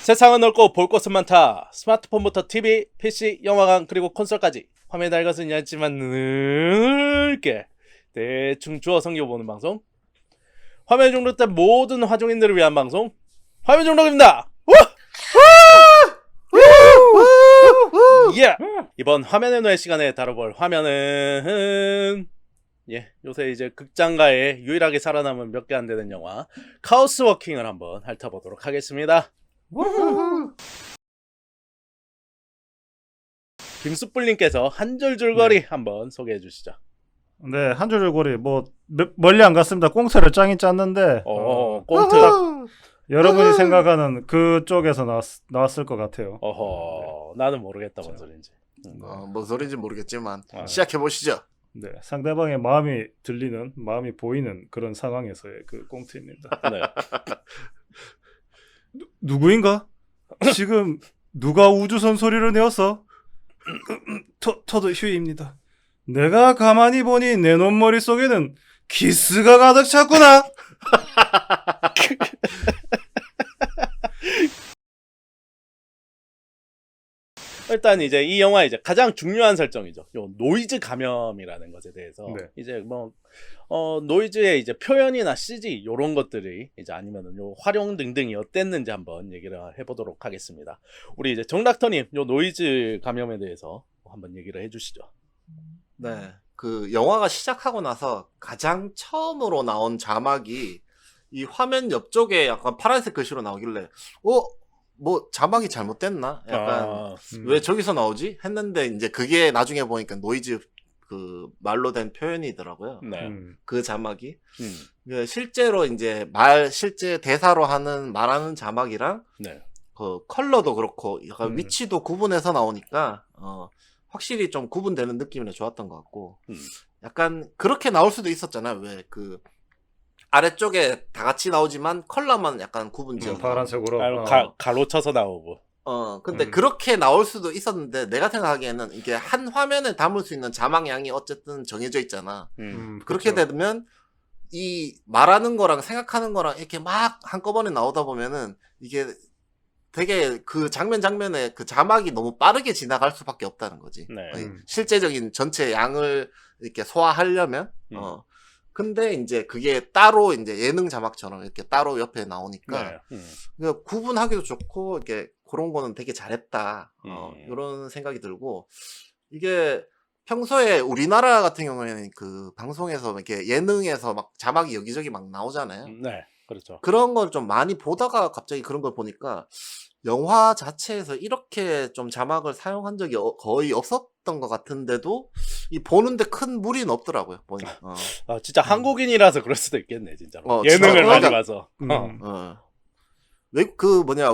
세상은 넓고 볼 곳은 많다. 스마트폰부터 TV, PC, 영화관 그리고 콘솔까지 화면에 낡아서 얇지만 넓게 대충 주워 섬겨보는 방송. 화면 중독된 모든 화종인들을 위한 방송. 화면 중독입니다. 예. 이번 화면의 노예 시간에 다뤄볼 화면은 요새 이제 극장가에 유일하게 살아남은 몇 개 안 되는 영화 카오스 워킹을 한번 핥아보도록 하겠습니다. 김숯불님께서 한 줄 줄거리 한번 소개해 주시죠. 네, 한 줄 줄거리 뭐 멀리 안 갔습니다. 꽁트를 짱이 짰는데 꽁트. 여러분이 생각하는 그쪽에서 나왔을 것 같아요. 나는 모르겠다 뭔 소린지. 뭔 소리인지 모르겠지만 아. 시작해 보시죠. 네, 상대방의 마음이 들리는, 마음이 보이는 그런 상황에서의 그 꽁트입니다. 네. 누구인가? 지금 누가 우주선 소리를 내었어? 터도 휴이입니다. 내가 가만히 보니 내 놈머리 속에는 키스가 가득 찼구나. 일단 이제 이 영화 이제 가장 중요한 설정이죠. 요 노이즈 감염이라는 것에 대해서 네. 이제 뭐 노이즈의 이제 표현이나 CG 요런 것들이 이제 아니면은 요 활용 등등이 어땠는지 한번 얘기를 해보도록 하겠습니다. 우리 이제 정닥터님 요 노이즈 감염에 대해서 한번 얘기를 해주시죠. 네, 그 영화가 시작하고 나서 가장 처음으로 나온 자막이 이 화면 옆쪽에 약간 파란색 글씨로 나오길래 뭐 자막이 잘못됐나? 약간 왜 저기서 나오지? 했는데 이제 그게 나중에 보니까 노이즈 그 말로 된 표현이더라고요. 네. 그 자막이 실제로 이제 실제 대사로 말하는 자막이랑 네. 그 컬러도 그렇고 약간 위치도 구분해서 나오니까 확실히 좀 구분되는 느낌이라 좋았던 것 같고 약간 그렇게 나올 수도 있었잖아요. 왜 그 아래쪽에 다 같이 나오지만 컬러만 약간 구분지어 파란색으로 가로쳐서 나오고. 근데 그렇게 나올 수도 있었는데 내가 생각하기에는 이게 한 화면에 담을 수 있는 자막량이 어쨌든 정해져 있잖아. 그렇게 그렇죠. 되면 이 말하는 거랑 생각하는 거랑 이렇게 막 한꺼번에 나오다 보면은 이게 되게 그 장면에 그 자막이 너무 빠르게 지나갈 수밖에 없다는 거지. 네. 실제적인 전체 양을 이렇게 소화하려면. 근데 이제 그게 따로 이제 예능 자막처럼 이렇게 따로 옆에 나오니까 그러니까 구분하기도 좋고 이렇게 그런 거는 되게 잘했다. 이런 생각이 들고 이게 평소에 우리나라 같은 경우에는 그 방송에서 이렇게 예능에서 막 자막이 여기저기 막 나오잖아요. 네, 그렇죠. 그런 걸 좀 많이 보다가 갑자기 그런 걸 보니까 영화 자체에서 이렇게 좀 자막을 사용한 적이 거의 없었던 것 같은데도 이 보는데 큰 무리는 없더라고요. 보니까. 진짜 한국인이라서 그럴 수도 있겠네, 진짜로. 진짜 예능을 많이 그러니까, 봐서.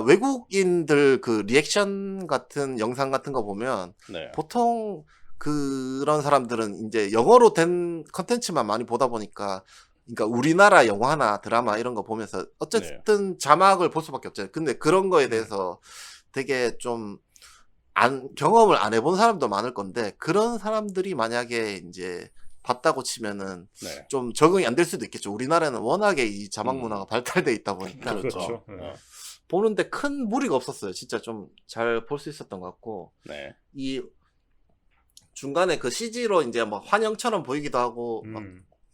외국인들 그 리액션 같은 영상 같은 거 보면 네. 보통 그런 사람들은 이제 영어로 된 컨텐츠만 많이 보다 보니까 그러니까 우리나라 영화나 드라마 이런 거 보면서 어쨌든 자막을 볼 수밖에 없잖아요. 근데 그런 거에 대해서 되게 좀 경험을 안 해본 사람도 많을 건데 그런 사람들이 만약에 이제 봤다고 치면은 좀 적응이 안 될 수도 있겠죠. 우리나라는 워낙에 이 자막 문화가 발달돼 있다 보니까 그렇죠. 보는데 큰 무리가 없었어요. 진짜 좀 잘 볼 수 있었던 것 같고 이 중간에 그 CG로 이제 막 환영처럼 보이기도 하고 막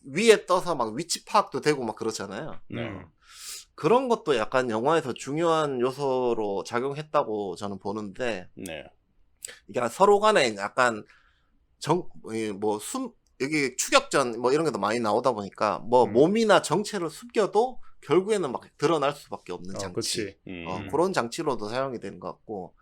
위에 떠서 막 위치 파악도 되고 막 그렇잖아요. 그런 것도 약간 영화에서 중요한 요소로 작용했다고 저는 보는데 이게 서로 간에 약간 여기 추격전 뭐 이런 것도 많이 나오다 보니까 뭐 몸이나 정체를 숨겨도 결국에는 막 드러날 수밖에 없는 장치. 그런 장치로도 사용이 되는 것 같고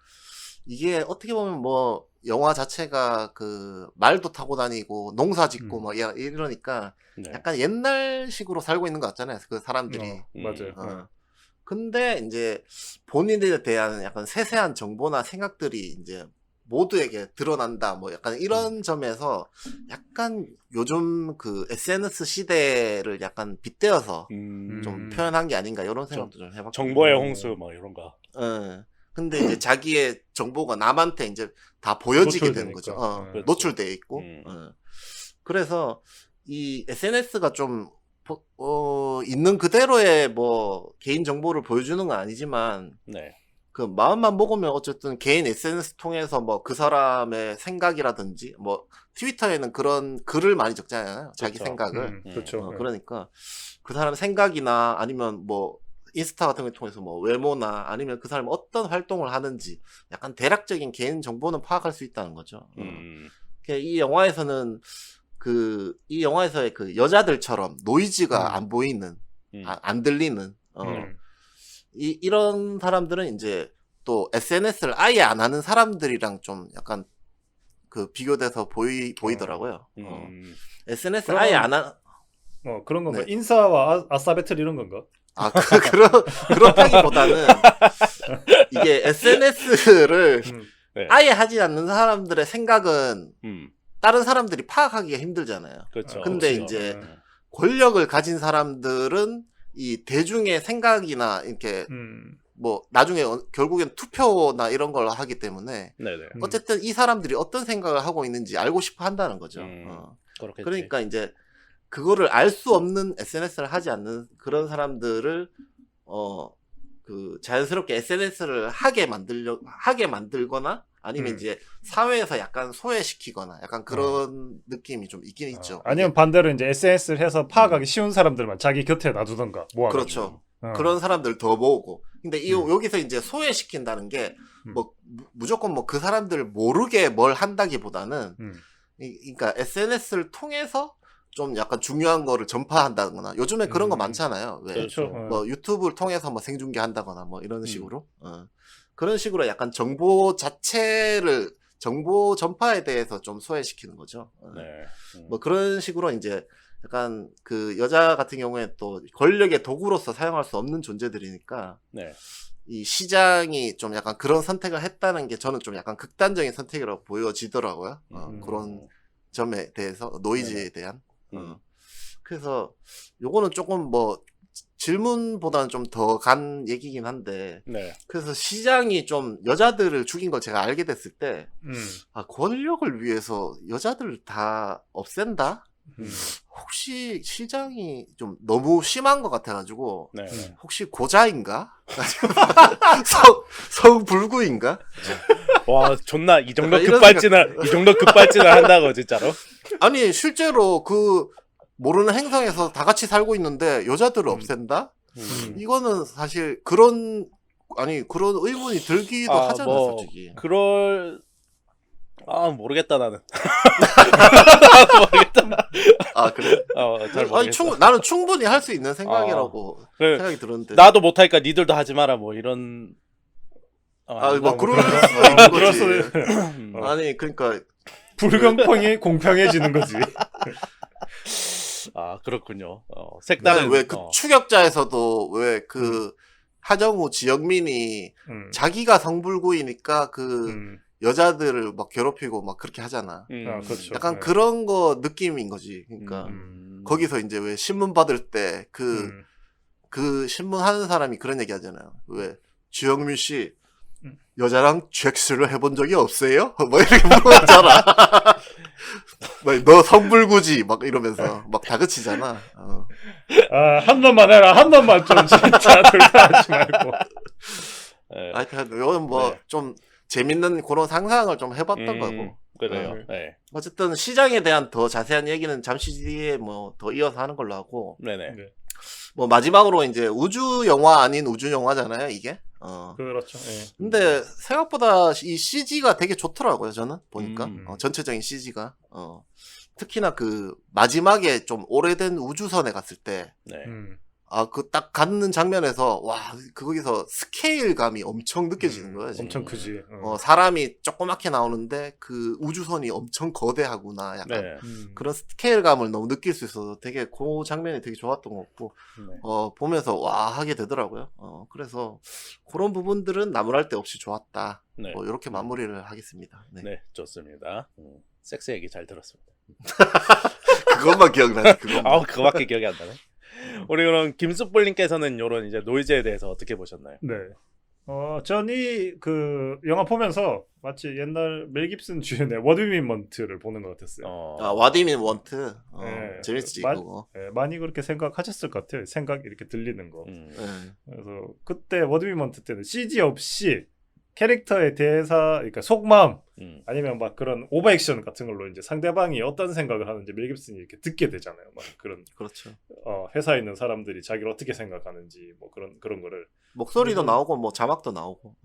이게 어떻게 보면 뭐 영화 자체가 그 말도 타고 다니고 농사 짓고 막 이러니까 약간 옛날식으로 살고 있는 것 같잖아요. 그 사람들이. 맞아요. 근데 이제 본인에 대한 약간 세세한 정보나 생각들이 이제 모두에게 드러난다. 뭐 약간 이런 점에서 약간 요즘 그 SNS 시대를 약간 빗대어서 좀 표현한 게 아닌가 이런 생각도 좀 해봤고. 정보의 홍수 뭐 이런 거. 근데 이제 자기의 정보가 남한테 이제 다 보여지게 되는 거죠. 노출돼 있고. 그래서 이 SNS가 좀 있는 그대로의 뭐 개인 정보를 보여주는 건 아니지만 그 마음만 먹으면 어쨌든 개인 SNS 통해서 뭐 그 사람의 생각이라든지 뭐 트위터에는 그런 글을 많이 적잖아요. 자기 그렇죠. 생각을. 그렇죠. 네. 그러니까 그 사람 생각이나 아니면 뭐 인스타 같은 걸 통해서 뭐 외모나 아니면 그 사람이 어떤 활동을 하는지 약간 대략적인 개인 정보는 파악할 수 있다는 거죠. 이 영화에서는 이 영화에서의 그 여자들처럼 노이즈가 안 보이는, 안 들리는, 이런 사람들은 이제 또 SNS를 아예 안 하는 사람들이랑 좀 약간 그 비교돼서 보이더라고요. SNS를 아예 안 하, 그런 건가? 네. 인싸와 아싸 배틀 이런 건가? 그렇다기보다는 이게 SNS를 네. 아예 하지 않는 사람들의 생각은 다른 사람들이 파악하기가 힘들잖아요. 그렇죠. 근데 그렇죠. 이제 권력을 가진 사람들은 이 대중의 생각이나 이렇게 뭐 나중에 결국엔 투표나 이런 걸 하기 때문에 네네. 어쨌든 이 사람들이 어떤 생각을 하고 있는지 알고 싶어 한다는 거죠. 그렇겠지. 그러니까 이제 그거를 알 수 없는 SNS를 하지 않는 그런 사람들을 그 자연스럽게 SNS를 하게 만들거나 아니면 이제 사회에서 약간 소외시키거나 약간 그런 느낌이 좀 있긴 있죠. 아니면 반대로 이제 SNS를 해서 파악하기 쉬운 사람들만 자기 곁에 놔두던가 모아가지고. 그렇죠. 그런 사람들 더 모으고. 근데 여기서 이제 소외시킨다는 게 뭐 무조건 뭐 그 사람들 모르게 뭘 한다기보다는 그러니까 SNS를 통해서 좀 약간 중요한 거를 전파한다거나 요즘에 그런 거 많잖아요. 왜? 그렇죠. 뭐 유튜브를 통해서 뭐 생중계한다거나 뭐 이런 식으로 그런 식으로 약간 정보 전파에 대해서 좀 소외시키는 거죠. 네. 뭐 그런 식으로 이제 약간 그 여자 같은 경우에 또 권력의 도구로서 사용할 수 없는 존재들이니까 네. 이 시장이 좀 약간 그런 선택을 했다는 게 저는 좀 약간 극단적인 선택이라고 보여지더라고요. 그런 점에 대해서 노이즈에 대한. 그래서 요거는 조금 뭐 질문보다는 좀 더 간 얘기긴 한데 네. 그래서 시장이 좀 여자들을 죽인 걸 제가 알게 됐을 때 권력을 위해서 여자들을 다 없앤다? 혹시 시장이 좀 너무 심한 것 같아가지고 네. 혹시 고자인가? 성불구인가? 와, 존나 이 정도 이런 급발진을 한다고 진짜로? 아니 실제로 그 모르는 행성에서 다 같이 살고 있는데 여자들을 없앤다? 이거는 사실 그런 의문이 들기도 하잖아, 뭐, 솔직히. 모르겠다 나는. 그래? 잘 모르겠어. 나는 충분히 할 수 있는 생각이라고 그래, 생각이 들었는데. 나도 못하니까 니들도 하지 마라 뭐 이런. 그럴 그럴 수도 있는 수도 거지. 아니, 그러니까 불공평이 공평해지는 거지. 그렇군요. 색다른. 왜 그 추격자에서도 왜 그 하정우 지영민이 자기가 성불구이니까 그 여자들을 막 괴롭히고 막 그렇게 하잖아. 그렇죠. 약간 네. 그런 거 느낌인 거지. 그러니까 거기서 이제 왜 신문 받을 때 그 신문 하는 사람이 그런 얘기 하잖아요. 왜 주영민 씨 여자랑 잭스를 해본 적이 없어요? 뭐 이렇게 물어봤잖아. 너 성불구지 막 이러면서 막 다그치잖아. 한 번만 해라. 한 번만 좀 진짜 들어가지 말고. 하여튼 이건 뭐 좀 재밌는 그런 상상을 좀 해봤던 거고. 그래요. 네. 어쨌든 시장에 대한 더 자세한 얘기는 잠시 뒤에 뭐 더 이어서 하는 걸로 하고. 네네. 뭐 마지막으로 이제 우주 영화 아닌 우주 영화잖아요, 이게. 그렇죠. 예. 근데 생각보다 이 CG가 되게 좋더라고요, 저는 보니까. 전체적인 CG가. 특히나 그 마지막에 좀 오래된 우주선에 갔을 때 네. 그 딱 갖는 장면에서 와, 거기서 스케일감이 엄청 느껴지는 거예요. 지금. 엄청 크지. 사람이 조그맣게 나오는데 그 우주선이 엄청 거대하구나. 약간 네. 그런 스케일감을 너무 느낄 수 있어서 되게 그 장면이 되게 좋았던 것 같고 네. 보면서 와 하게 되더라고요. 그래서 그런 부분들은 나무랄 데 없이 좋았다. 네. 뭐 이렇게 마무리를 하겠습니다. 네. 네, 좋습니다. 섹스 얘기 잘 들었습니다. 그것만 기억나네. 그것만. 그거밖에 기억이 안 나네. 우리 그럼 김숙불님께서는 이런 이제 노이즈에 대해서 어떻게 보셨나요? 네. 전이 그 영화 보면서 마치 옛날 멜 깁슨 주연의 워드미먼트를 보는 것 같았어요. 아, 와디민 원트. 네. 재밌지 마- 그거. 예, 많이 그렇게 생각하셨을 것 같아요. 생각 이렇게 들리는 거. 네. 그래서 그때 워드미먼트 때는 CG 없이 캐릭터의 대사, 그러니까 속마음 아니면 막 그런 오버액션 같은 걸로 이제 상대방이 어떤 생각을 하는지 멜 깁슨이 이렇게 듣게 되잖아요. 막 그런 그렇죠. 회사에 있는 사람들이 자기를 어떻게 생각하는지 뭐 그런 거를 목소리도 음. 나오고 뭐 자막도 나오고.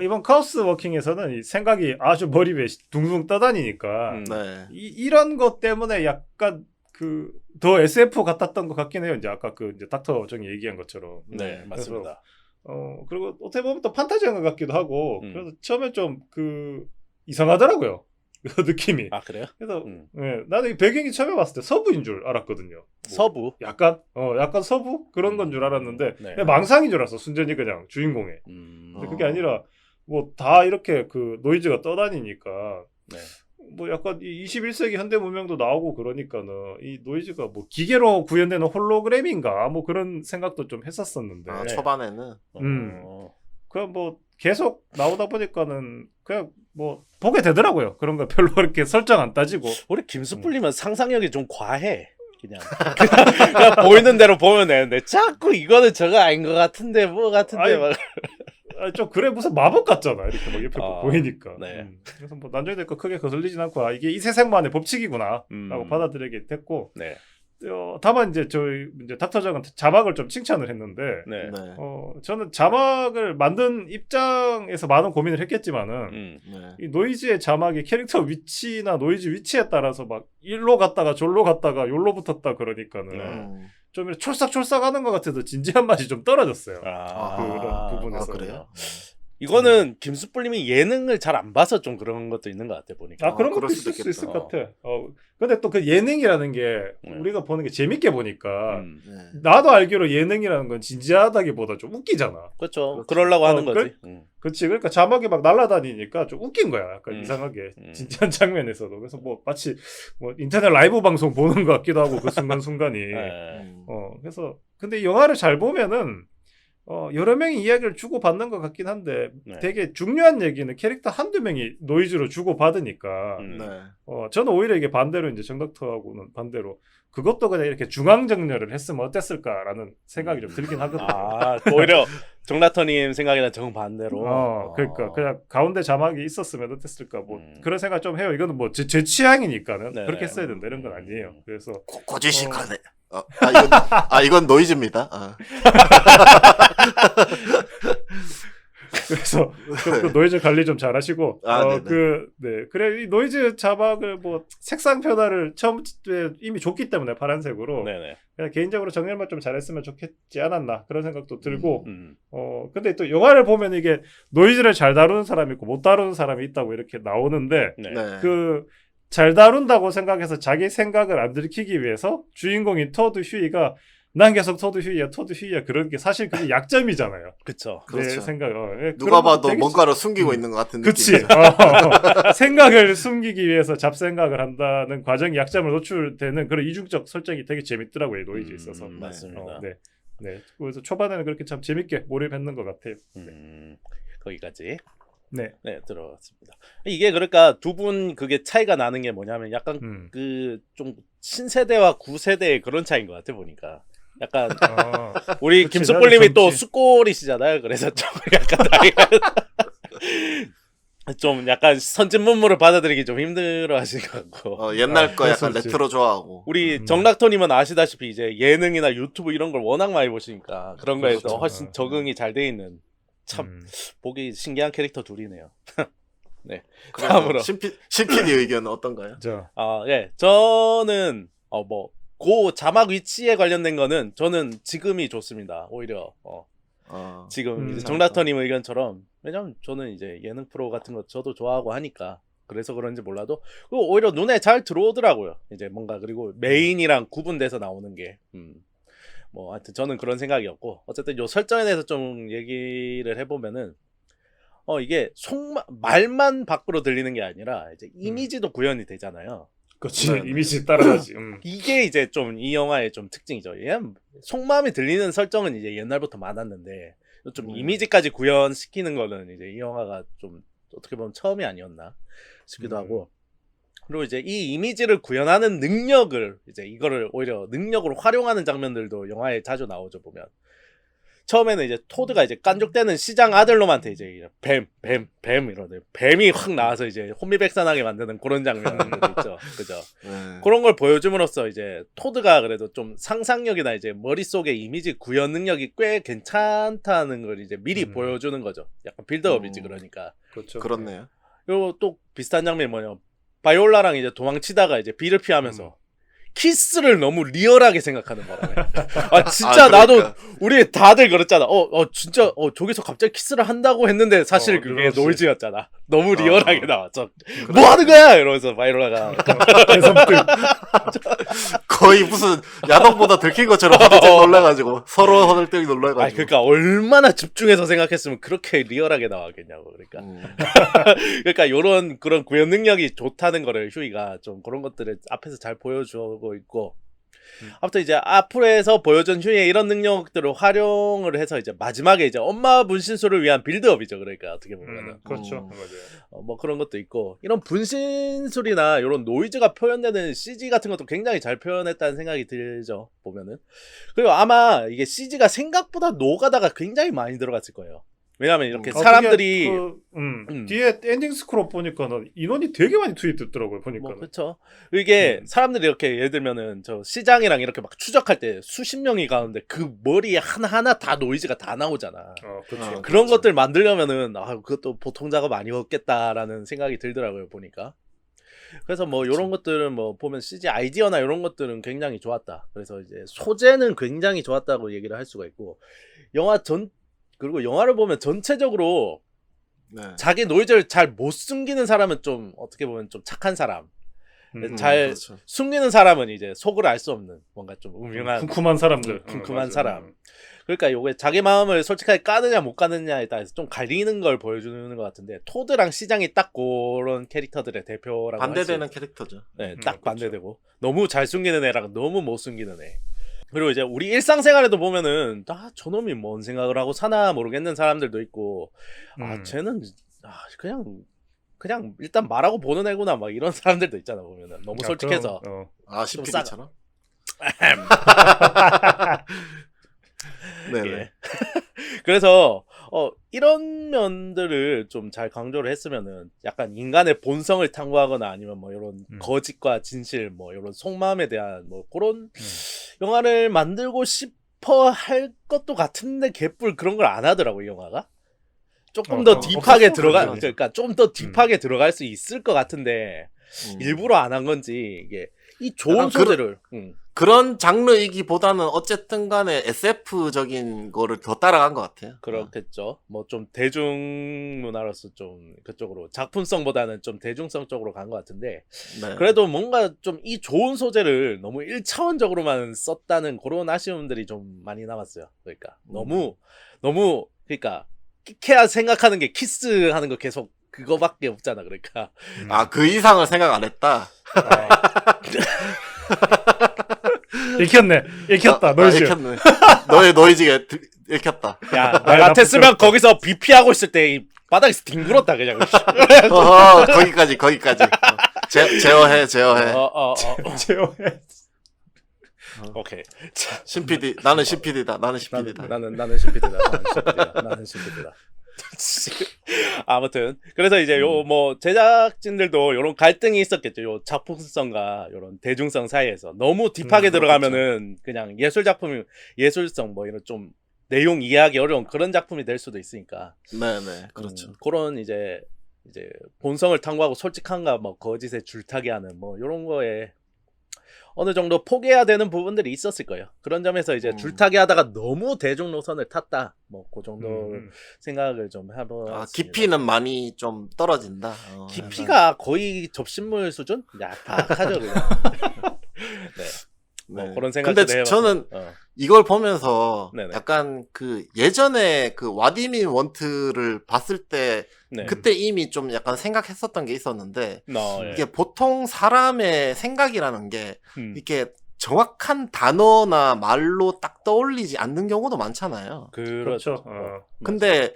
이번 카오스 워킹에서는 이 생각이 아주 머리 위에 둥둥 떠다니니까 네. 이런 것 때문에 약간 그 더 SF 같았던 것 같긴 해요. 이제 아까 그 이제 닥터 정이 얘기한 것처럼. 네, 맞습니다. 그리고 어떻게 보면 또 판타지한 것 같기도 하고 그래서 처음에 좀 그 이상하더라고요. 그 느낌이. 아 그래요? 그래서 음. 예, 나는 이 배경이 처음에 봤을 때 서부인 줄 알았거든요. 뭐 서부. 약간 서부 그런 건 줄 알았는데 네. 그냥 망상인 줄 알았어. 순전히 그냥 주인공의. 근데 그게 아니라 뭐 다 이렇게 그 노이즈가 떠다니니까 네. 뭐 약간 이 21세기 현대 문명도 나오고 그러니까는 이 노이즈가 뭐 기계로 구현되는 홀로그램인가 뭐 그런 생각도 좀 했었었는데 아, 초반에는. 그냥 뭐 계속 나오다 보니까는 그냥 뭐 보게 되더라고요. 그런 거 별로 그렇게 설정 안 따지고. 우리 김수풀님은 상상력이 좀 과해. 그냥 보이는 대로 보면 되는데 자꾸 이거는 저거 아닌 것 같은데 뭐 같은데 아니, 막. 좀 그래 무슨 마법 같잖아 이렇게 막 옆에 보이니까. 네. 그래서 뭐 난정이 될거 크게 거슬리진 않고 이게 이 세상만의 법칙이구나라고 받아들이게 됐고. 네. 다만 이제 저희 이제 닥터장은 자막을 좀 칭찬을 했는데. 네. 네. 저는 자막을 만든 입장에서 많은 고민을 했겠지만은 이 노이즈의 자막이 캐릭터 위치나 노이즈 위치에 따라서 막 일로 갔다가 졸로 갔다가 요로 붙었다 그러니까는 좀 이렇게 촐싹촐싹하는 것 같아서 진지한 맛이 좀 떨어졌어요. 그런 부분에서. 그래요? 이거는 김수풀님이 예능을 잘 안 봐서 좀 그런 것도 있는 것 같아 보니까. 그런 것도 그럴 있을 수도 수 있을 있겠다. 것 같아. 근데 또 그 예능이라는 게 우리가 보는 게 재밌게 보니까 네. 나도 알기로 예능이라는 건 진지하다기보다 좀 웃기잖아. 그렇죠. 그러려고 하는 거지. 그렇지. 그러니까 자막이 막 날아다니니까 좀 웃긴 거야. 약간 이상하게 진지한 장면에서도. 그래서 뭐 마치 뭐 인터넷 라이브 방송 보는 것 같기도 하고 그 순간순간이. 그래서 근데 이 영화를 잘 보면은 여러 명이 이야기를 주고받는 것 같긴 한데 되게 중요한 얘기는 캐릭터 한두 명이 노이즈로 주고받으니까 저는 오히려 이게 반대로 이제 정닥터하고는 반대로 그것도 그냥 이렇게 중앙정렬을 했으면 어땠을까라는 생각이 좀 들긴 하거든요. 오히려 정라터님 생각이랑 정반대로. 그러니까 그냥 가운데 자막이 있었으면 어땠을까 뭐 그런 생각 좀 해요. 이거는 뭐 제 취향이니까는 그렇게 써야 된다 이런 건 아니에요. 그래서 고지식하네. 이건 노이즈입니다. 그래서 그 노이즈 관리 좀 잘하시고 그래 이 노이즈 자막을 뭐 색상 변화를 처음에 이미 줬기 때문에 파란색으로 그냥 개인적으로 정렬만 좀 잘했으면 좋겠지 않았나 그런 생각도 들고 근데 또 영화를 보면 이게 노이즈를 잘 다루는 사람이 있고 못 다루는 사람이 있다고 이렇게 나오는데 그 잘 다룬다고 생각해서 자기 생각을 안 들키기 위해서 주인공인 토드 휴이가 난 계속 토드 휴이야 그런 게 사실 그게 약점이잖아요. 그쵸. 내 생각 누가 봐도 뭔가를 숨기고 있는 것 같은 그치. 느낌. 생각을 숨기기 위해서 잡생각을 한다는 과정이 약점을 노출되는 그런 이중적 설정이 되게 재밌더라고요. 노이즈에 있어서. 맞습니다. 네. 그래서 초반에는 그렇게 참 재밌게 몰입했는 것 같아요. 거기까지. 네, 들어갔습니다. 이게 그러니까 두 분 그게 차이가 나는 게 뭐냐면 약간 그 좀 신세대와 구세대의 그런 차이인 것 같아 보니까. 약간 우리 김수풀님이 또 숫골이시잖아요. 그래서 좀 약간 좀 약간 선진 문물을 받아들이기 좀 힘들어하신 것 같고. 옛날 거 약간 레트로 좋아하고. 우리 정락토님은 아시다시피 이제 예능이나 유튜브 이런 걸 워낙 많이 보시니까 그런 거에서 훨씬 적응이 잘 돼 있는. 참 보기 신기한 캐릭터 둘이네요. 네. 다음으로 신PD 의견은 어떤가요? 저는 그 자막 위치에 관련된 거는 저는 지금이 좋습니다. 오히려 지금 이제 정라터님 의견처럼 왜냐면 저는 이제 예능 프로 같은 거 저도 좋아하고 하니까 그래서 그런지 몰라도 오히려 눈에 잘 들어오더라고요. 이제 뭔가 그리고 메인이랑 구분돼서 나오는 게. 뭐 하여튼 저는 그런 생각이었고 어쨌든 요 설정에 대해서 좀 얘기를 해보면은 이게 말만 밖으로 들리는 게 아니라 이제 이미지도 구현이 되잖아요. 그렇지. 이미지 따라가지. 이게 이제 좀 이 영화의 좀 특징이죠. 속마음이 들리는 설정은 이제 옛날부터 많았는데 좀 이미지까지 구현시키는 거는 이제 이 영화가 좀 어떻게 보면 처음이 아니었나 싶기도 하고. 그리고 이제 이 이미지를 구현하는 능력을 이제 이거를 오히려 능력으로 활용하는 장면들도 영화에 자주 나오죠 보면. 처음에는 이제 토드가 이제 깐족대는 시장 아들놈한테 이제 뱀 이러네. 뱀이 확 나와서 이제 혼미백산하게 만드는 그런 장면들도 있죠. 그죠? 그런 걸 보여줌으로써 이제 토드가 그래도 좀 상상력이나 이제 머릿속에 이미지 구현 능력이 꽤 괜찮다는 걸 이제 미리 보여주는 거죠. 약간 빌드업이지 그러니까. 그렇죠. 그렇네요. 그리고 또 비슷한 장면이 뭐냐. 바이올라랑 이제 도망치다가 이제 비를 피하면서 키스를 너무 리얼하게 생각하는 바람에 아 진짜 나도 우리 다들 그랬잖아. 진짜 저기서 갑자기 키스를 한다고 했는데 사실 그게 노이즈였잖아. 너무 리얼하게 나왔죠. 뭐 하는 거야 이러면서 바이올라가 거의 무슨 야동보다 들킨 것처럼 놀라가지고 서로 허들ตึ 놀라가지고. 아 그러니까 얼마나 집중해서 생각했으면 그렇게 리얼하게 나왔겠냐고. 그러니까 그러니까 요런 그런 구현 능력이 좋다는 거를 휴이가 좀 그런 것들을 앞에서 잘 보여주고 있고. 아무튼 이제 앞으로에서 보여준 휴이의 이런 능력들을 활용을 해서 이제 마지막에 이제 엄마 분신술을 위한 빌드업이죠. 그러니까 어떻게 보면은 그렇죠. 맞아요. 뭐 그런 것도 있고 이런 분신술이나 이런 노이즈가 표현되는 CG 같은 것도 굉장히 잘 표현했다는 생각이 들죠 보면은. 그리고 아마 이게 CG가 생각보다 노가다가 굉장히 많이 들어갔을 거예요. 왜냐면 이렇게 사람들이 뒤에 엔딩 스크롤 보니까는 인원이 되게 많이 투입됐더라고요. 보니까. 뭐 그렇죠. 이게 사람들이 이렇게 예를 들면은 저 시장이랑 이렇게 막 추적할 때 수십 명이 가는데 그 머리에 하나하나 다 노이즈가 다 나오잖아. 그렇죠. 그런 것들 만들려면은 그것도 보통 작업 아니었겠다라는 생각이 들더라고요 보니까. 그래서 뭐 이런 것들은 뭐 보면 CG 아이디어나 이런 것들은 굉장히 좋았다. 그래서 이제 소재는 굉장히 좋았다고 얘기를 할 수가 있고 그리고 영화를 보면 전체적으로 자기 노이즈를 잘 못 숨기는 사람은 좀 어떻게 보면 좀 착한 사람, 잘 그렇죠. 숨기는 사람은 이제 속을 알 수 없는 뭔가 좀 음흉한 쿰쿰한 사람들, 쿰쿰한 사람. 그러니까 요게 자기 마음을 솔직하게 까느냐 못 까느냐에 따라서 좀 갈리는 걸 보여주는 것 같은데 토드랑 시장이 딱 그런 캐릭터들의 대표라고 반대되는 캐릭터죠. 네, 딱 반대되고 너무 잘 숨기는 애랑 너무 못 숨기는 애. 그리고 이제 우리 일상생활에도 보면은 저놈이 뭔 생각을 하고 사나 모르겠는 사람들도 있고 쟤는 그냥 일단 말하고 보는 애구나 막 이런 사람들도 있잖아 보면은 너무 솔직해서 CPD처럼. 네네. 예. 그래서 이런 면들을 좀 잘 강조를 했으면은 약간 인간의 본성을 탐구하거나 아니면 뭐 이런 거짓과 진실 뭐 이런 속마음에 대한 뭐 그런 영화를 만들고 싶어 할 것도 같은데 개뿔 그런 걸 안 하더라고 이 영화가. 조금 더 딥하게 그러니까 좀 더 딥하게 들어갈 수 있을 것 같은데 일부러 안 한 건지 이게 이 좋은 소재를 그런 장르이기보다는 어쨌든 간에 SF적인 거를 더 따라간 것 같아요. 그렇겠죠. 뭐 좀 대중 문화로서 좀 그쪽으로 작품성보다는 좀 대중성 쪽으로 간 것 같은데 그래도 뭔가 좀 이 좋은 소재를 너무 1차원적으로만 썼다는 그런 아쉬움들이 좀 많이 남았어요. 그러니까 너무 그러니까 끼케야 생각하는 게 키스하는 거 계속 그거밖에 없잖아. 그러니까 그 이상을 생각 안 했다. 읽혔다. 노이즈. 읽혔네. 너의 노이즈가 읽혔다. 야, 나 같았으면 거기서 비피하고 있을 때 바닥에서 뒹굴었다 그냥. 거기까지. 제어해. 제어해. 오케이. 신PD, 나는 신PD다. 나는 신PD다. 나는 신PD다. 아무튼 그래서 이제 요 뭐 제작진들도 요런 갈등이 있었겠죠. 요 작품성과 요런 대중성 사이에서 너무 딥하게 들어가면은 그냥 예술성 뭐 이런 좀 내용 이해하기 어려운 그런 작품이 될 수도 있으니까. 네네, 그렇죠. 그런 이제 본성을 탐구하고 솔직함과 뭐 거짓에 줄타기 하는 뭐 요런 거에 어느 정도 포기해야 되는 부분들이 있었을 거예요. 그런 점에서 이제 줄타기 하다가 너무 대중 노선을 tas다. 뭐 그 정도 생각을 좀 해보았습니다. 깊이는 많이 좀 떨어진다. 깊이가 거의 접신물 수준? 약하죠. 그냥. 네. 뭐 그런 생각도 근데 저는 이걸 보면서 약간 그 예전에 그 와디민 원트를 봤을 때 그때 이미 좀 약간 생각했었던 게 있었는데 이게 보통 사람의 생각이라는 게 이렇게 정확한 단어나 말로 딱 떠올리지 않는 경우도 많잖아요. 그렇죠. 근데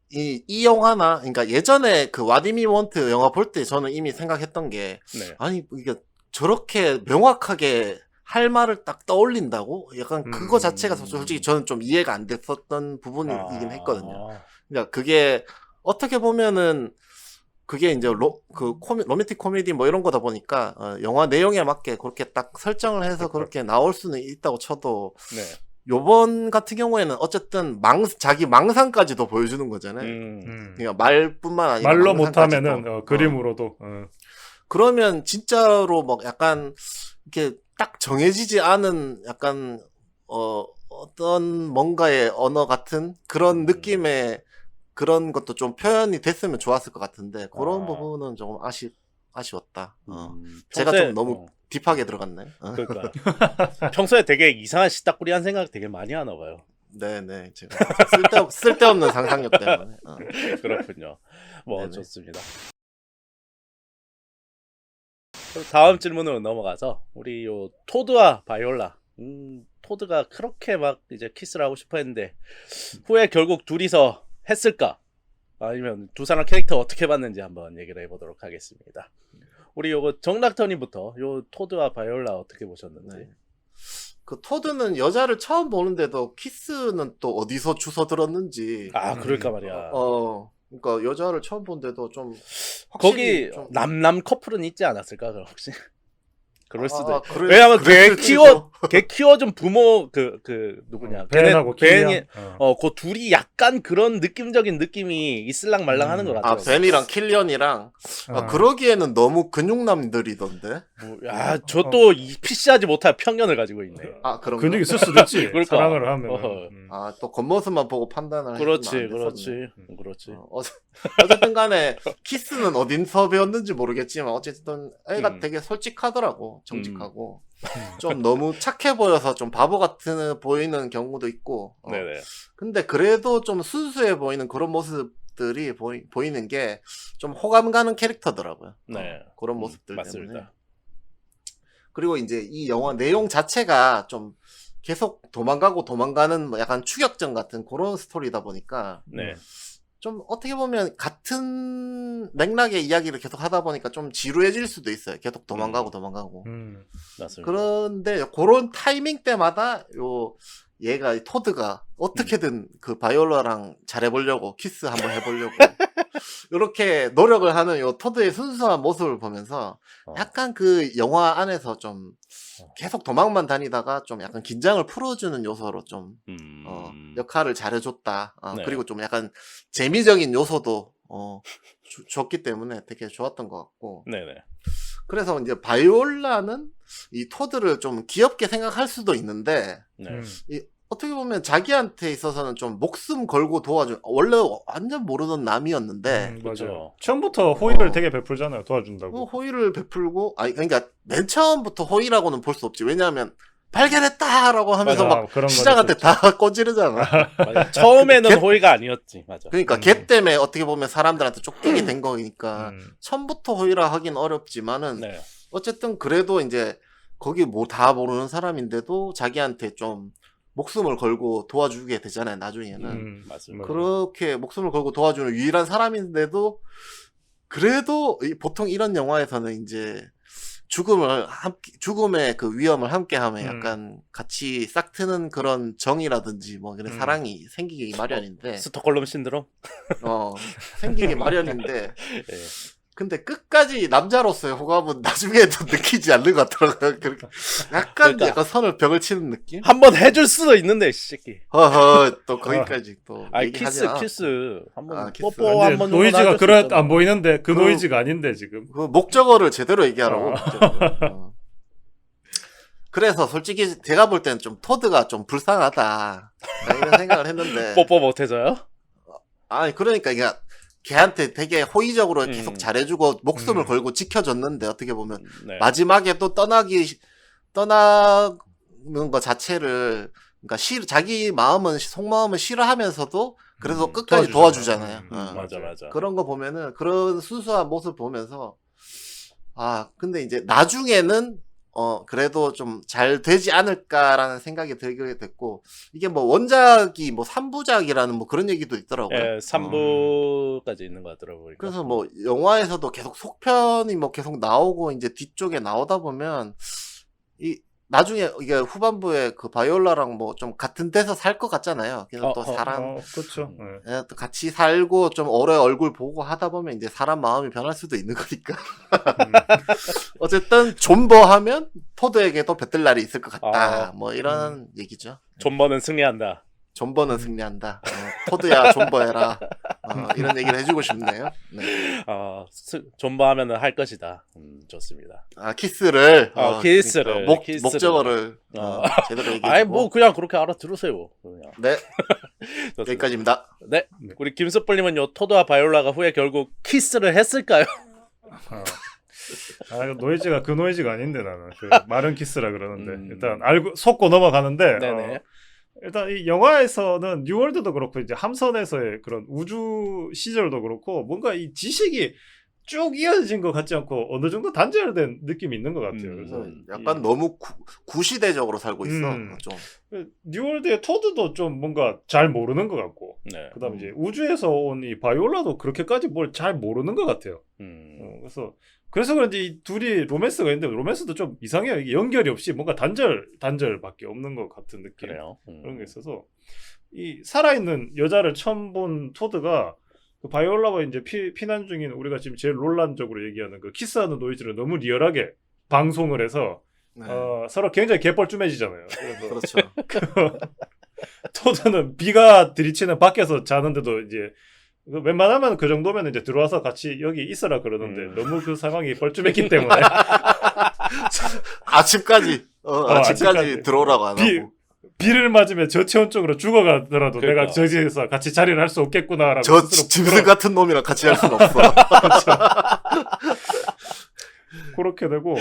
이 영화나 그러니까 예전에 그 와디미 원트 영화 볼 때 저는 이미 생각했던 게 네. 아니 이게 저렇게 명확하게 할 말을 딱 떠올린다고? 약간 그거 자체가 솔직히 저는 좀 이해가 안 됐었던 부분이긴 했거든요. 그러니까 그게 어떻게 보면은 그게 이제 로맨틱 코미디 뭐 이런 거다 보니까 영화 내용에 맞게 그렇게 딱 설정을 해서 그렇게 나올 수는 있다고 쳐도 네. 요번 같은 경우에는 어쨌든 자기 망상까지도 보여주는 거잖아요. 그러니까 말뿐만 아니라 말로 망상까지도. 못하면은 그림으로도. 그러면 진짜로 막 약간 이렇게 딱 정해지지 않은 약간 어떤 뭔가의 언어 같은 그런 느낌의 그런 것도 좀 표현이 됐으면 좋았을 것 같은데 그런 부분은 조금 아쉬웠다. 제가 좀 너무 딥하게 들어갔네. 그러니까 평소에 되게 이상한 시따꾸리한 생각 되게 많이 하나 봐요. 네네, 제가 쓸데없는 상상력 때문에. 그렇군요. 뭐 네네. 좋습니다. 그럼 다음 질문으로 넘어가서 우리 요 토드와 바이올라. 토드가 그렇게 막 이제 키스를 하고 싶어했는데 후에 결국 둘이서 했을까? 아니면 두 사람 캐릭터 어떻게 봤는지 한번 얘기를 해보도록 하겠습니다. 우리 요거 정락터님부터 요 토드와 바이올라 어떻게 보셨는지. 네. 그 토드는 여자를 처음 보는데도 키스는 또 어디서 주워 들었는지. 그럴까 말이야. 그러니까 여자를 처음 본데도 좀 거기 좀... 남남 커플은 있지 않았을까? 그럼 혹시? 그럴 수도. 왜냐면 걔 키워준 부모 누구냐? 벤하고 킬리안. 그 둘이 약간 그런 느낌적인 느낌이 있을랑 말랑 하는 것 같아요. 벤이랑 킬리언이랑 그러기에는 너무 근육남들이던데. 야, 저 또 피시하지 못할 편견을 가지고 있네. 그럼 근육이 있을 수도 있지. 그러니까. 사랑을 하면. 또 겉모습만 보고 판단을. 그렇지. 어쨌든간에 키스는 어딘서 배웠는지 모르겠지만 어쨌든 애가 되게 솔직하더라고. 정직하고 좀 너무 착해 보여서 좀 바보 같은 보이는 경우도 있고. 네네. 근데 그래도 좀 순수해 보이는 그런 모습들이 보이는 게 좀 호감 가는 캐릭터더라고요. 네. 그런 모습들 맞습니다. 때문에. 그리고 이제 이 영화 내용 자체가 좀 계속 도망가는 뭐 약간 추격전 같은 그런 스토리다 보니까 네. 좀 어떻게 보면 같은 맥락의 이야기를 계속 하다 보니까 좀 지루해질 수도 있어요. 계속 도망가고. 맞습니다. 그런데 그런 타이밍 때마다 얘가 토드가 어떻게든 그 바이올라랑 잘해보려고 키스 한번 해보려고 이렇게 노력을 하는 요 토드의 순수한 모습을 보면서 약간 그 영화 안에서 좀 계속 도망만 다니다가 좀 약간 긴장을 풀어주는 요소로 좀 역할을 잘해줬다. 네. 그리고 좀 약간 재미적인 요소도 줬기 때문에 되게 좋았던 것 같고. 네네. 그래서 이제 바이올라는 이 토드를 좀 귀엽게 생각할 수도 있는데 어떻게 보면 자기한테 있어서는 좀 목숨 걸고 도와준 원래 완전 모르던 남이었는데 맞아요. 처음부터 호의를 되게 베풀잖아요. 도와준다고. 호의를 베풀고 그러니까 맨 처음부터 호의라고는 볼 수 없지. 왜냐하면 발견했다라고 하면서 막 시장한테 다 꼬지르잖아. 처음에는 호의가 아니었지. 맞아. 그러니까 걔 때문에 어떻게 보면 사람들한테 쫓기게 된 거니까 처음부터 호의라 하긴 어렵지만은 어쨌든 그래도 이제 거기 뭐 다 모르는 사람인데도 자기한테 좀 목숨을 걸고 도와주게 되잖아요, 나중에는. 맞습니다. 그렇게 목숨을 걸고 도와주는 유일한 사람인데도 그래도 보통 이런 영화에서는 이제 죽음의 그 위험을 함께하면 약간 같이 싹 트는 그런 정이라든지 뭐 그런 사랑이 생기기 마련인데. 스톡홀름 신드롬? 생기기 마련인데. 근데 끝까지 남자로서의 호감은 나중에도 느끼지 않는 것 같더라고요. 약간 선을 벽을 치는 느낌? 한번 해줄 수도 있는데, 이 새끼. 또 거기까지 또. 키스. 한번 뽀뽀 한번. 노이즈가 안 보이는데 그 노이즈가 아닌데 지금. 그 목적어를 제대로 얘기하라고. 그래서 솔직히 제가 볼 때는 좀 토드가 좀 불쌍하다. 이런 생각을 했는데. 뽀뽀 못해줘요? 그러니까 이게 걔한테 되게 호의적으로 계속 잘해주고 목숨을 걸고 지켜줬는데 어떻게 보면 마지막에 또 떠나는 것 자체를 그러니까 자기 속마음은 싫어하면서도 그래서 끝까지 도와주잖아요. 맞아. 그런 거 보면은 그런 순수한 모습 보면서 근데 이제 나중에는 그래도 좀 잘 되지 않을까라는 생각이 들게 됐고, 이게 뭐 원작이 뭐 3부작이라는 뭐 그런 얘기도 있더라고요. 예, 3부까지 있는 것 같더라고요. 그래서 뭐 영화에서도 계속 속편이 뭐 계속 나오고 이제 뒤쪽에 나오다 보면 이 나중에 이게 후반부에 그 바이올라랑 뭐 좀 같은 데서 살 것 같잖아요. 그래서 또 사람 그렇죠. 또 같이 살고 좀 오래 얼굴 보고 하다 보면 이제 사람 마음이 변할 수도 있는 거니까. 어쨌든 존버하면 토드에게도 뱉을 날이 있을 것 같다. 뭐 이런 얘기죠. 존버는 승리한다. 존버는 승리한다. 토드야 존버해라. 이런 얘기를 해주고 싶네요. 네. 존버하면은 할 것이다. 좋습니다. 키스를. 키스를. 그러니까 키스를. 목적어를 제대로 얘기해. 아니 뭐 그냥 그렇게 알아들으세요. 그냥. 네. 여기까지입니다. 네. 우리 김수뿔님은요 토드와 바이올라가 후에 결국 키스를 했을까요? 이거 노이즈가 그 노이즈가 아닌데 나는 그 마른 키스라 그러는데 일단 알고 속고 넘어가는데. 네네. 일단 이 영화에서는 뉴월드도 그렇고 이제 함선에서의 그런 우주 시절도 그렇고 뭔가 이 지식이 쭉 이어진 것 같지 않고 어느 정도 단절된 느낌이 있는 것 같아요. 그래서 약간 너무 구시대적으로 살고 있어. 좀. 뉴월드의 토드도 좀 뭔가 잘 모르는 것 같고, 네. 그다음에 이제 우주에서 온 이 바이올라도 그렇게까지 뭘 잘 모르는 것 같아요. 그래서 그런지 이 둘이 로맨스가 있는데 로맨스도 좀 이상해요. 이게 연결이 없이 뭔가 단절밖에 없는 것 같은 느낌. 그래요. 그런 게 있어서 이 살아있는 여자를 처음 본 토드가 그 바이올라와 이제 피난 중인 우리가 지금 제일 논란적으로 얘기하는 그 키스하는 노이즈를 너무 리얼하게 방송을 해서 네. 서로 굉장히 개뻘쭘해지잖아요. 그래서 그렇죠. 토드는 비가 들이치는 밖에서 자는데도 이제 웬만하면 그 정도면 이제 들어와서 같이 여기 있어라 그러는데 너무 그 상황이 뻘쭘했기 때문에 아침까지 들어오라고 안 하고 비를 맞으면 저체온적으로 죽어가더라도 그러니까. 내가 저기에서 같이 자리를 할 수 없겠구나라고 저 스스로 짐승 같은 놈이랑 같이 할 수는 없어. 그렇게 되고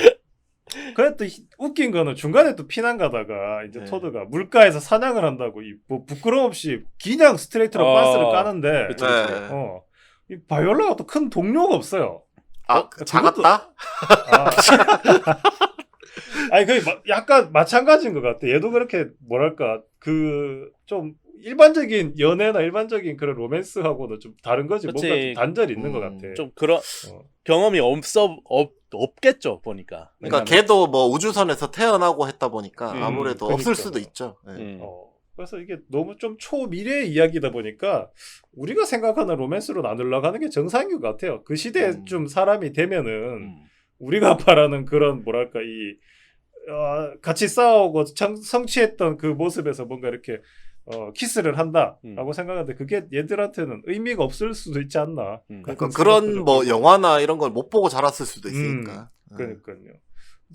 그래 또 웃긴 거는 중간에 또 피난 가다가 이제 네. 토드가 물가에서 사냥을 한다고 뭐 부끄럼 없이 그냥 스트레이트로 빤스를 까는데 그쵸. 이 바이올라가 또 큰 동료가 없어요. 작았다? 아니 그 약간 마찬가지인 것 같아. 얘도 그렇게 뭐랄까 그 좀 일반적인 연애나 일반적인 그런 로맨스하고는 좀 다른 거지. 그치. 뭔가 좀 단절이 있는 것 같아. 좀 그런 경험이 없겠죠 보니까. 그러니까 걔도 뭐 우주선에서 태어나고 했다 보니까 아무래도 그러니까. 없을 수도 있죠. 네. 그래서 이게 너무 좀 초미래의 이야기다 보니까 우리가 생각하는 로맨스로 안 올라가는 게 정상인 것 같아요. 그 시대에 좀 사람이 되면은 우리가 바라는 그런 뭐랄까 이 같이 싸우고 성취했던 그 모습에서 뭔가 이렇게 키스를 한다라고 생각하는데 그게 얘들한테는 의미가 없을 수도 있지 않나. 그러니까 그런 뭐 영화나 이런 걸 못 보고 자랐을 수도 있으니까. 그러니까요.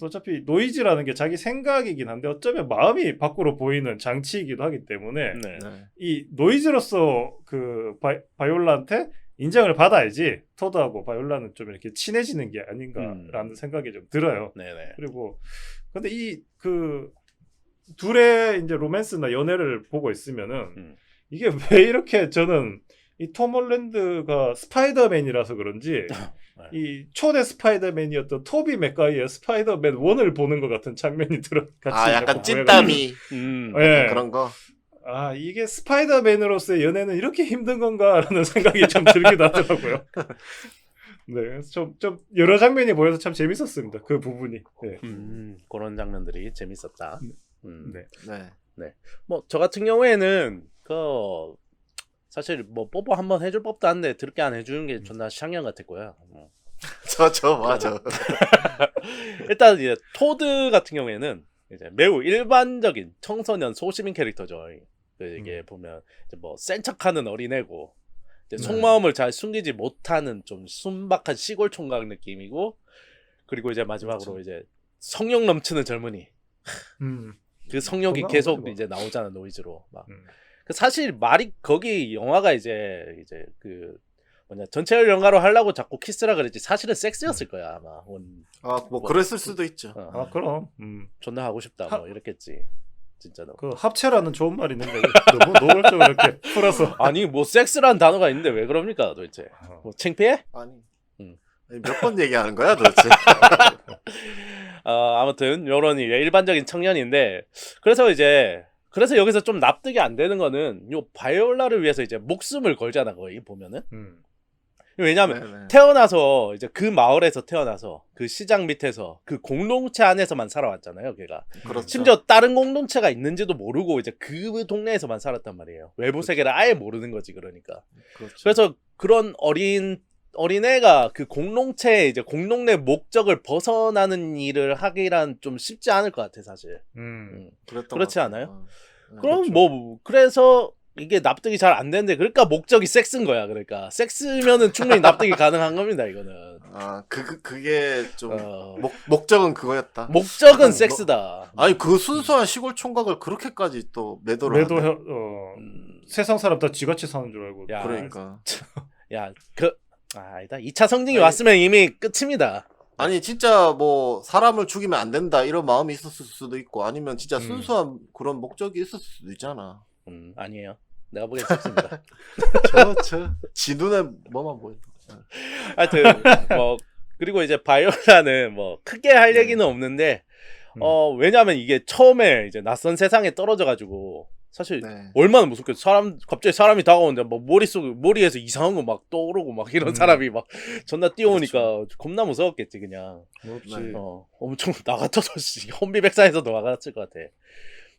어차피 노이즈라는 게 자기 생각이긴 한데 어쩌면 마음이 밖으로 보이는 장치이기도 하기 때문에 이 노이즈로서 그 바이올라한테 인정을 받아야지 토드하고 바이올라는 좀 이렇게 친해지는 게 아닌가라는 생각이 좀 들어요. 네네. 그리고 근데 이 그 둘의 이제 로맨스나 연애를 보고 있으면은 이게 왜 이렇게 저는 이 톰 홀랜드가 스파이더맨이라서 그런지 이 초대 스파이더맨이었던 토비 맥과이의 스파이더맨 1을 보는 것 같은 장면이 같이 약간 찐땀이 네. 그런 거. 이게 스파이더맨으로서의 연애는 이렇게 힘든 건가라는 생각이 좀 들기도 하더라고요. 네, 그래서 좀 여러 장면이 보여서 참 재밌었습니다. 그 부분이. 네. 그런 장면들이 재밌었다. 네. 뭐 저 같은 경우에는 사실 뭐 뽀뽀 한번 해줄 법도 한데 그렇게 안 해주는 게 존나 샹년 같았고요. 맞아. 일단 이제 토드 같은 경우에는 이제 매우 일반적인 청소년 소시민 캐릭터죠. 이게 보면 이제 뭐 센 척하는 어린애고 이제 속마음을 잘 숨기지 못하는 좀 순박한 시골 총각 느낌이고 그리고 이제 마지막으로 그렇죠. 이제 성욕 넘치는 젊은이. 그 성욕이 계속 이제 나오잖아 노이즈로 막. 사실 말이 거기 영화가 이제 그 전체 연가로 하려고 자꾸 키스라 그랬지 사실은 섹스였을 거야 아마. 뭐 그랬을 수도 있죠. 그럼. 존나 하고 싶다 뭐 이랬겠지. 진짜로. 그 합체라는 좋은 말이 있는데 너무 노골적으로 이렇게 풀어서. 아니 뭐 섹스라는 단어가 있는데 왜 그럽니까 도대체? 뭐 창피해? 아니 몇 번 얘기하는 거야 도대체? 아무튼 요런 일반적인 청년인데 그래서 여기서 좀 납득이 안 되는 거는 요 바이올라를 위해서 이제 목숨을 걸잖아 거의 보면은. 왜냐하면 네네. 태어나서 이제 그 마을에서 태어나서 그 시장 밑에서 그 공동체 안에서만 살아왔잖아요, 걔가. 그렇죠. 심지어 다른 공동체가 있는지도 모르고 이제 그 동네에서만 살았단 말이에요. 외부 세계를 아예 모르는 거지 그러니까. 그렇죠. 그래서 그런 어린애가 그 공동체의 이제 공동체 목적을 벗어나는 일을 하기란 좀 쉽지 않을 것 같아 사실. 그랬던 그렇지 것 않아요? 같아요. 네. 그럼 그렇죠. 뭐 그래서 이게 납득이 잘 안 되는데 그러니까 목적이 섹스인 거야. 그러니까 섹스면은 충분히 납득이 가능한 겁니다. 이거는. 그게 좀 어, 목적은 그거였다. 목적은 약간 섹스다. 아니 그 순수한 시골 총각을 그렇게까지 또 매도를 매도 하네. 세상 사람 다 지같이 사는 줄 알고. 야, 그러니까. 아니다. 2차 성징이 아니, 왔으면 이미 끝입니다. 아니 진짜 뭐 사람을 죽이면 안 된다 이런 마음이 있었을 수도 있고 아니면 진짜 순수한 그런 목적이 있었을 수도 있잖아. 아니에요. 내가 보기엔 섹스입니다. 지 눈에 뭐만 보여. 하여튼 뭐 그리고 이제 바이올라는 뭐 크게 할 네. 얘기는 없는데 왜냐하면 이게 처음에 이제 낯선 세상에 떨어져 가지고 사실 네. 얼마나 무섭겠어. 갑자기 사람이 다가오는데 막 머리에서 이상한 거 막 떠오르고 막 이런 사람이 막 존나 뛰어오니까 겁나 무서웠겠지 그냥. 네. 엄청 나 같아서 혼비백산에서도 와갔을 것 같아.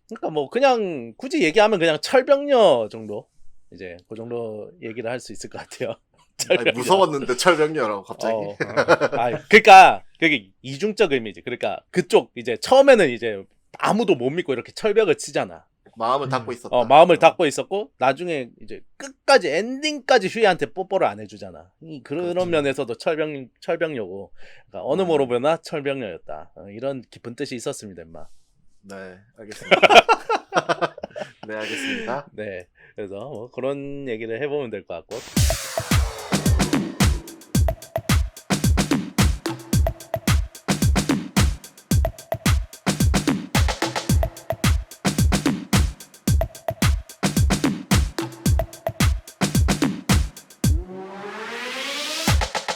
그러니까 뭐 그냥 굳이 얘기하면 그냥 철병녀 정도 이제 그 정도 얘기를 할 수 있을 것 같아요. 아니, 무서웠는데 철병녀라고 갑자기. 그러니까 그게 이중적 의미지. 그러니까 그쪽 이제 처음에는 이제 아무도 못 믿고 이렇게 철벽을 치잖아. 마음을 닫고 있었다. 마음을 닫고 있었고 나중에 이제 끝까지 엔딩까지 휘한테 뽀뽀를 안 해주잖아. 그런 그렇지. 면에서도 철병녀고 그러니까 어느 모로 보나 철병녀였다. 이런 깊은 뜻이 있었습니다, 임마. 네, 알겠습니다. 네, 알겠습니다. 네, 그래서 뭐 그런 얘기를 해보면 될 것 같고.